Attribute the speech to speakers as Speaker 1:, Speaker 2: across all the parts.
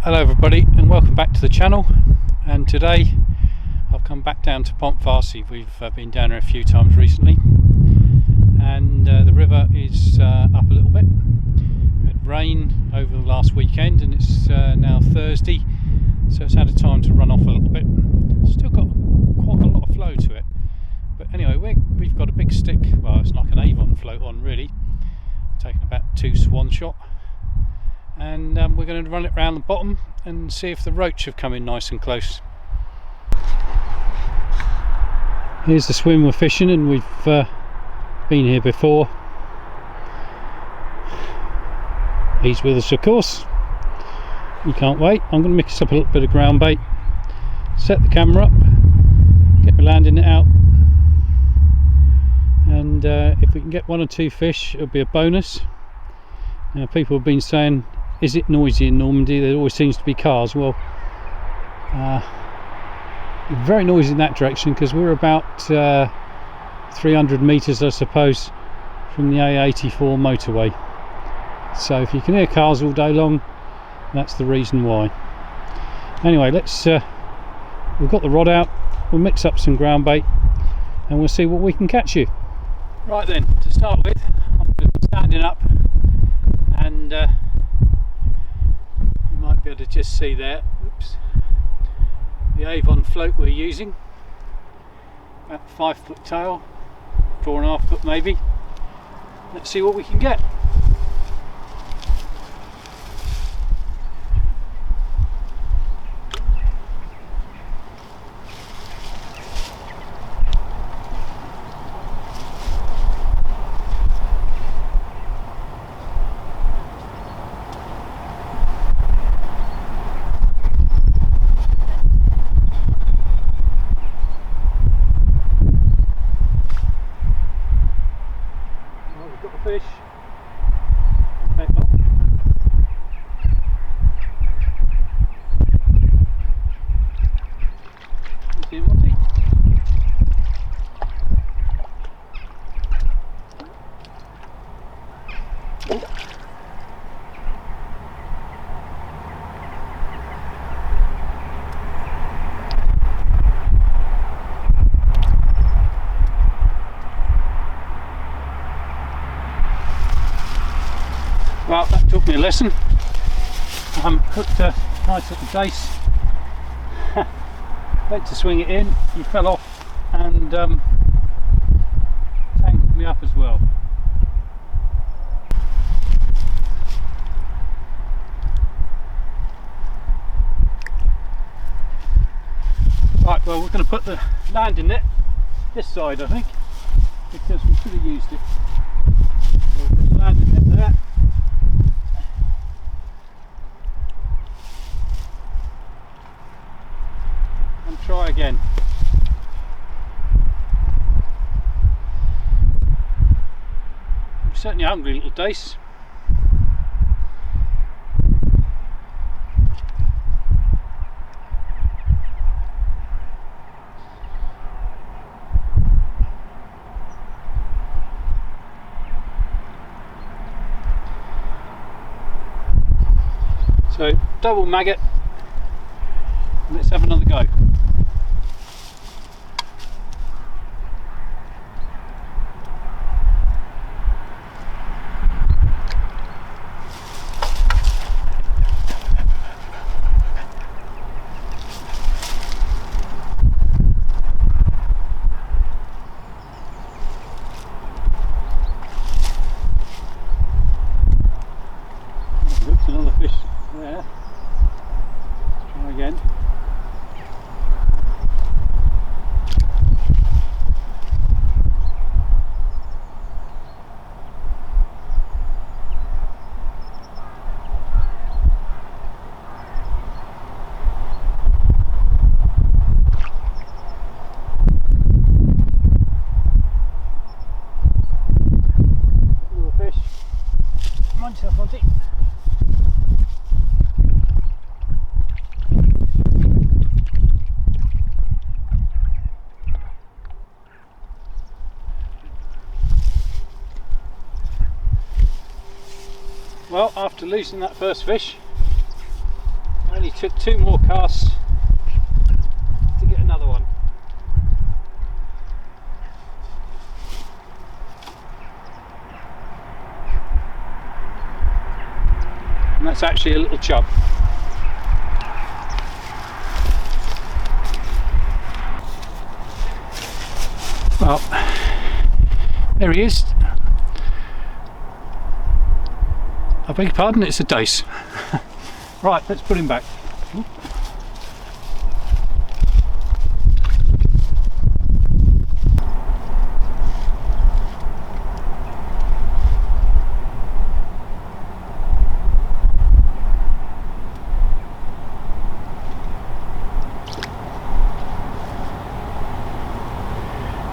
Speaker 1: Hello everybody and welcome back to the channel. And today I've come back down to Pont Farcy. We've been down there a few times recently, and the river is up a little bit. We had rain over the last weekend and it's now Thursday, so it's had a time to run off a little bit. Still got quite a lot of flow to it, but anyway, we've got a big stick. Well, it's like an avon float on really, taking about 2 swan shot, and we're going to run it round the bottom and see if the roach have come in nice and close. Here's the swim we're fishing, and we've been here before. He's with us, of course. You can't wait. I'm going to mix up a little bit of ground bait, set the camera up, get my landing net out, and if we can get 1 or 2 fish, it'll be a bonus. Now, people have been saying, is it noisy in Normandy? There always seems to be cars. Well, very noisy in that direction, because we're about 300 metres, I suppose, from the A84 motorway. So if you can hear cars all day long, that's the reason why. Anyway, let's we've got the rod out, we'll mix up some ground bait and we'll see what we can catch you. Right then, to start with, I'm standing up, and you might be able to just see there, oops, the avon float we're using, about 5 foot tail, 4.5 foot maybe. Let's see what we can get. Fish. Back up. You see Monty? Well, that took me a lesson. Hooked a nice little dace. Went to swing it in, he fell off and tangled me up as well. Right, well, we're going to put the landing net this side, I think, because we could have used it. So we'll put the landing net there. Try again. I'm certainly a hungry little dace. So double maggot. Let's have another go. Another fish there. Let's try again. Another fish. Come on yourself, Monty. Well, after losing that first fish, I only took 2 more casts to get another one. And that's actually a little chub. Well, there he is. I beg your pardon, it's a dace. Right, let's put him back.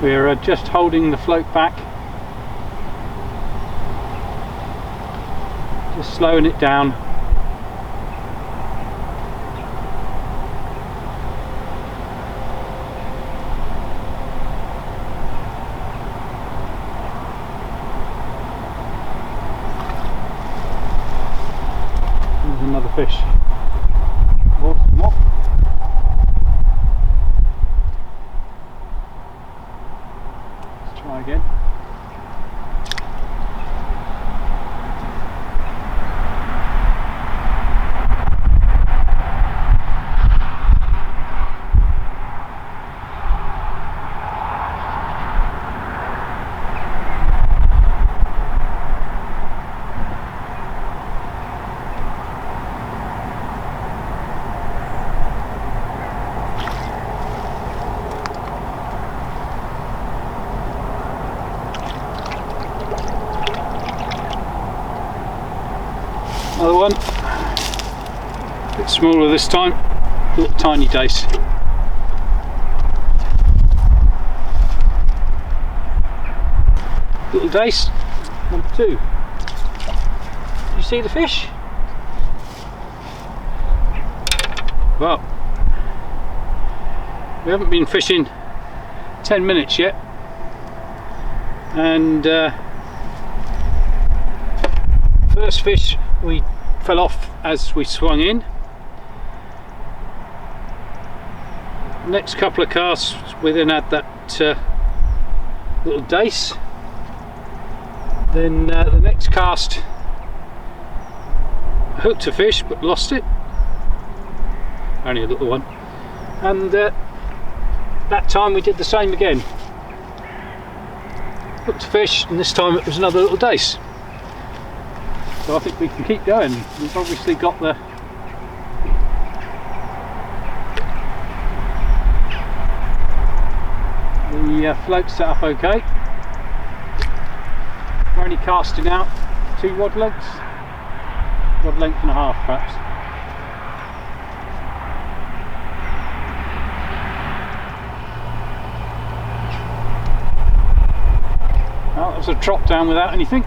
Speaker 1: We're just holding the float back, just slowing it down. There's another fish. Come off. Try again. Another one, a bit smaller this time, little tiny dace. Little dace, number 2. Did you see the fish? Well, we haven't been fishing 10 minutes yet, and first fish we fell off as we swung in. Next couple of casts we then had that little dace. Then the next cast hooked a fish but lost it, only a little one, and that time we did the same again, hooked a fish, and this time it was another little dace. So I think we can keep going. We've obviously got the float set up okay. We're only casting out 2 rod lengths, rod length and a half perhaps. Well, that was a drop down without anything.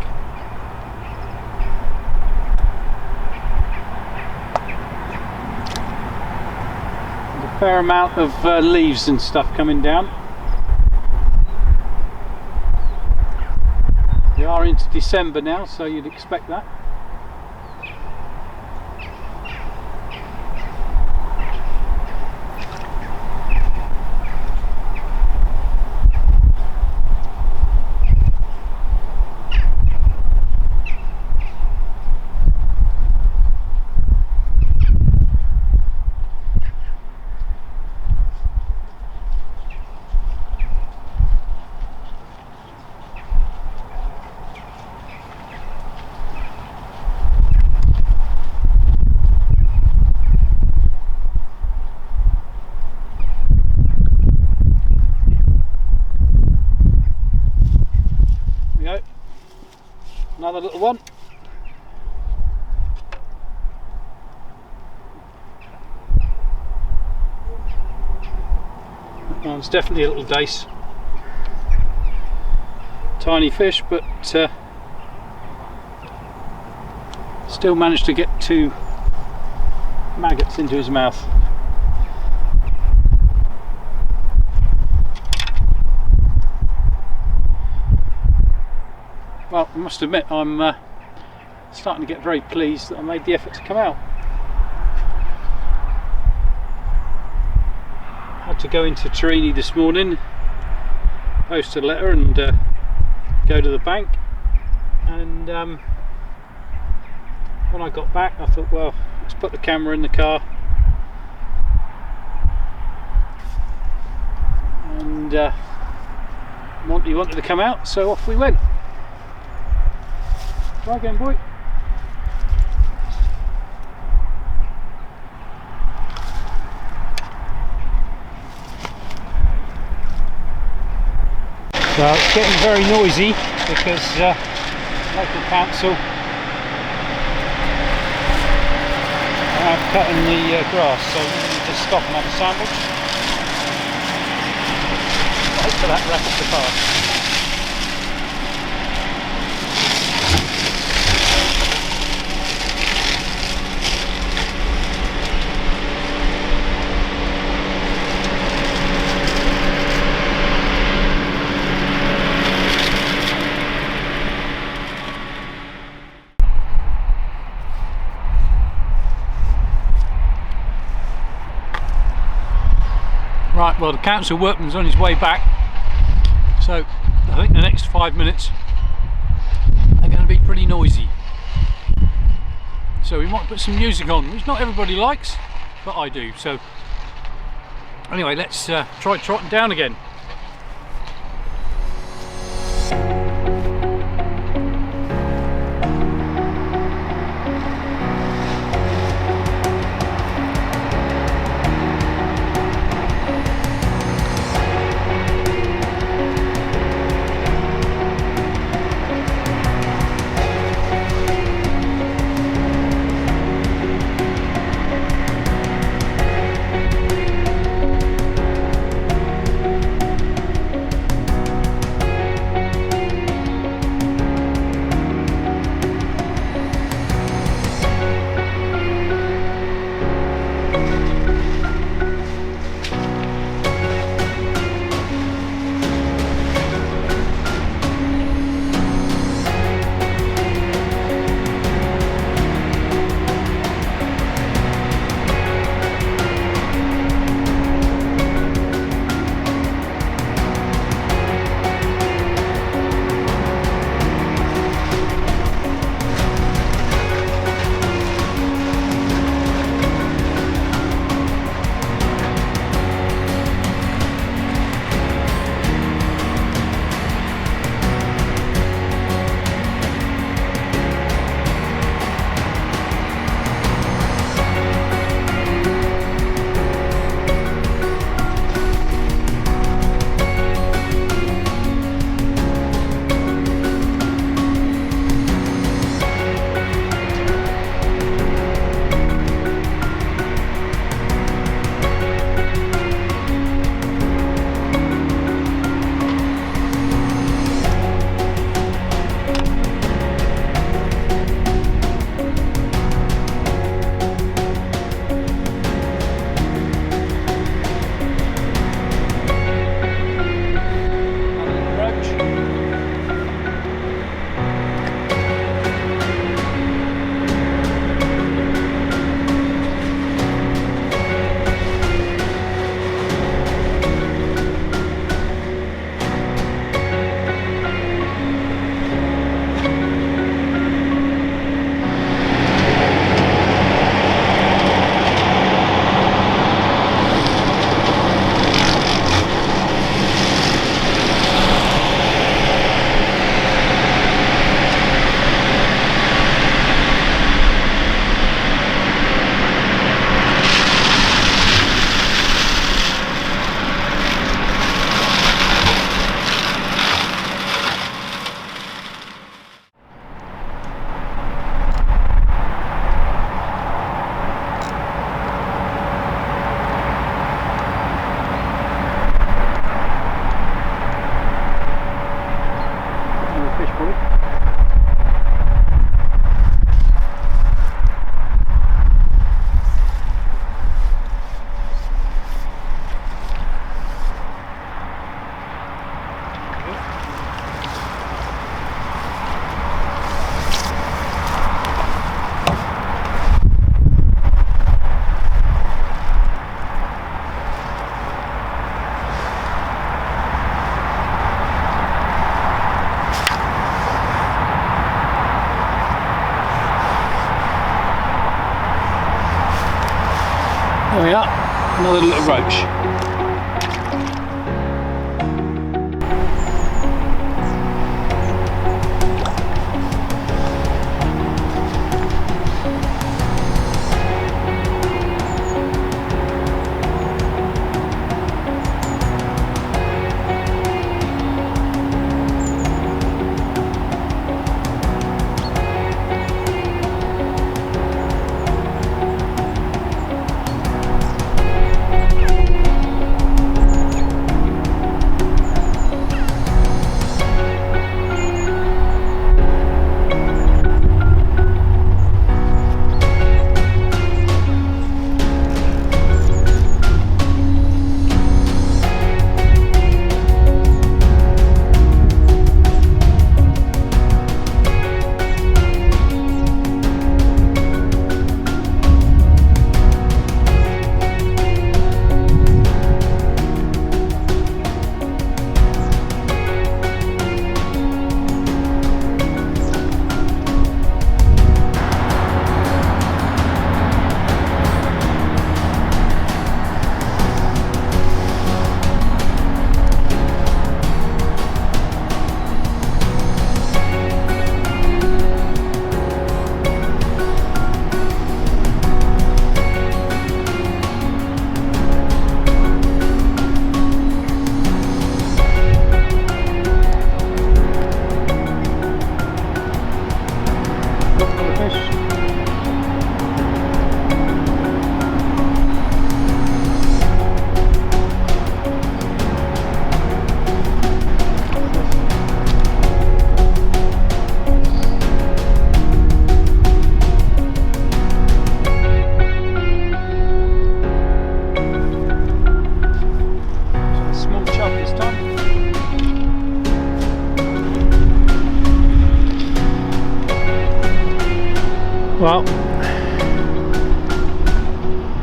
Speaker 1: Fair amount of leaves and stuff coming down. We are into December now, so you'd expect that. Another little one. That one's definitely a little dace. Tiny fish, but still managed to get 2 maggots into his mouth. Well, I must admit I'm starting to get very pleased that I made the effort to come out. to go into Trini this morning, post a letter and go to the bank, and when I got back I thought, well, let's put the camera in the car, and Monty wanted to come out, so off we went. Try again, boy. So it's getting very noisy because local council are out cutting the grass, so we need to stop and have a sandwich. Wait for that wreck to pass. Right, well, the council workman's on his way back, so I think the next 5 minutes are going to be pretty noisy. So we might put some music on, which not everybody likes, but I do. So anyway, let's try trotting down again. Another little roach.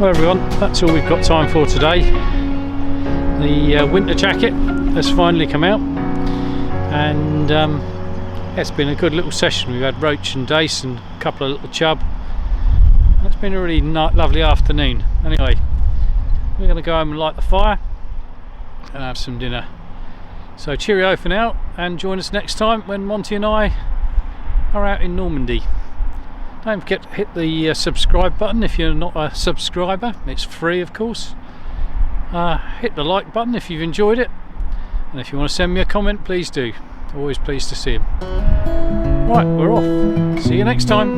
Speaker 1: Well everyone, that's all we've got time for today. The winter jacket has finally come out, and it's been a good little session. We've had roach and dace and a couple of little chub. It's been a really lovely afternoon. Anyway, we're going to go home and light the fire and have some dinner. So cheerio for now, and join us next time when Monty and I are out in Normandy. Don't forget to hit the subscribe button if you're not a subscriber. It's free, of course. Hit the like button if you've enjoyed it, and if you want to send me a comment, please do. Always pleased to see them. Right, we're off. See you next time.